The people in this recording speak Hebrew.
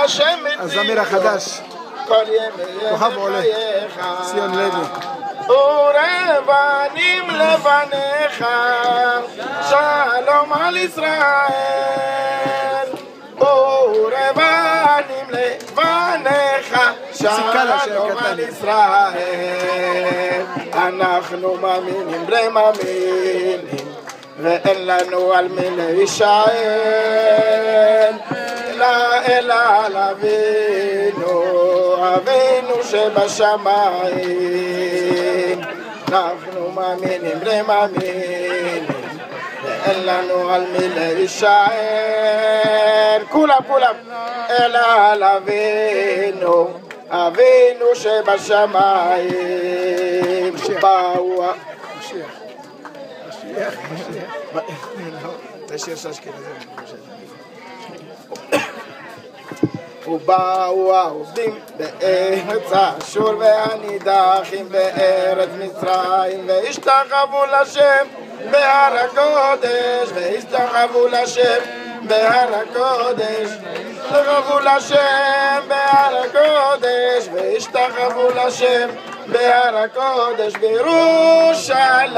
השם הזמיר החדש, כל ימי כוכב עולה, חייך ציון לוי. ורבנים לבניך שלום על ישראל ורבנים לבניך שלום על ישראל אנחנו מאמינים בני מאמינים ואין לנו על מי להישען אלא על אבינו שבשמיים אנחנו מאמינים בני מאמינים ואין לנו על מי להישען כולם אלא על אבינו שבשמיים באו ובאו העובדים בארץ אשור והנידחים בארץ מצרים והשתחוו לשם בהר הקודש והשתחוו לשם בהר הקודש השתחוו לשם בהר הקודש והשתחוו לשם בהר הקודש בירושלים